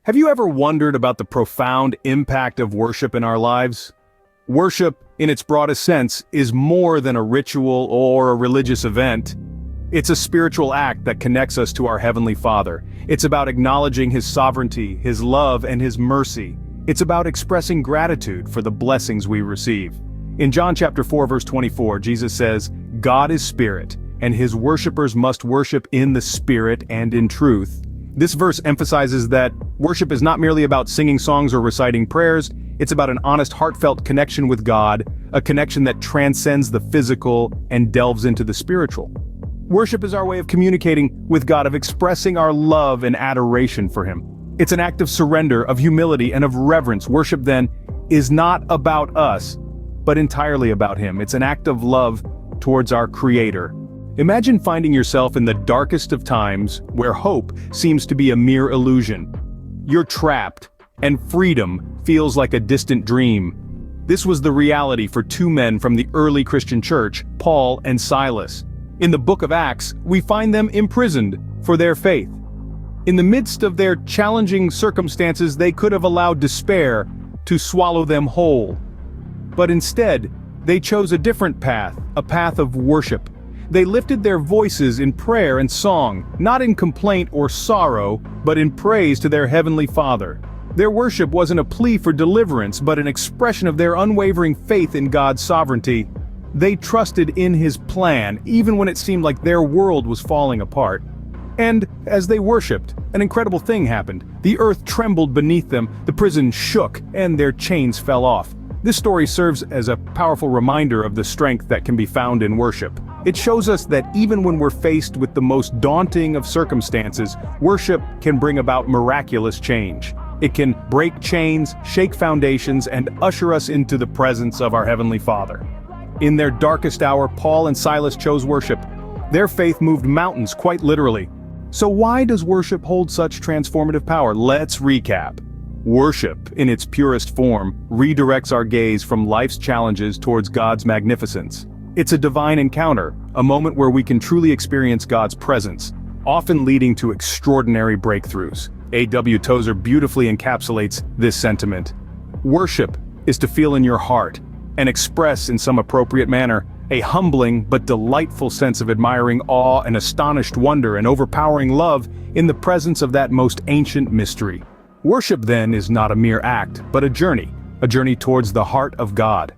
Have you ever wondered about the profound impact of worship in our lives? Worship, in its broadest sense, is more than a ritual or a religious event. It's a spiritual act that connects us to our Heavenly Father. It's about acknowledging His sovereignty, His love, and His mercy. It's about expressing gratitude for the blessings we receive. In John chapter 4 verse 24, Jesus says, "God is spirit, and His worshipers must worship in the spirit and in truth." This verse emphasizes that worship is not merely about singing songs or reciting prayers, it's about an honest, heartfelt connection with God, a connection that transcends the physical and delves into the spiritual. Worship is our way of communicating with God, of expressing our love and adoration for Him. It's an act of surrender, of humility, and of reverence. Worship, then, is not about us, but entirely about Him. It's an act of love towards our Creator. Imagine finding yourself in the darkest of times, where hope seems to be a mere illusion. You're trapped, and freedom feels like a distant dream. This was the reality for two men from the early Christian church, Paul and Silas. In the book of Acts, we find them imprisoned for their faith. In the midst of their challenging circumstances, they could have allowed despair to swallow them whole. But instead, they chose a different path, a path of worship. They lifted their voices in prayer and song, not in complaint or sorrow, but in praise to their Heavenly Father. Their worship wasn't a plea for deliverance, but an expression of their unwavering faith in God's sovereignty. They trusted in His plan, even when it seemed like their world was falling apart. And, as they worshipped, an incredible thing happened. The earth trembled beneath them, the prison shook, and their chains fell off. This story serves as a powerful reminder of the strength that can be found in worship. It shows us that even when we're faced with the most daunting of circumstances, worship can bring about miraculous change. It can break chains, shake foundations, and usher us into the presence of our Heavenly Father. In their darkest hour, Paul and Silas chose worship. Their faith moved mountains, quite literally. So why does worship hold such transformative power? Let's recap. Worship, in its purest form, redirects our gaze from life's challenges towards God's magnificence. It's a divine encounter, a moment where we can truly experience God's presence, often leading to extraordinary breakthroughs. A.W. Tozer beautifully encapsulates this sentiment. Worship is to feel in your heart, and express in some appropriate manner, a humbling but delightful sense of admiring awe and astonished wonder and overpowering love in the presence of that most ancient mystery. Worship, then, is not a mere act, but a journey towards the heart of God.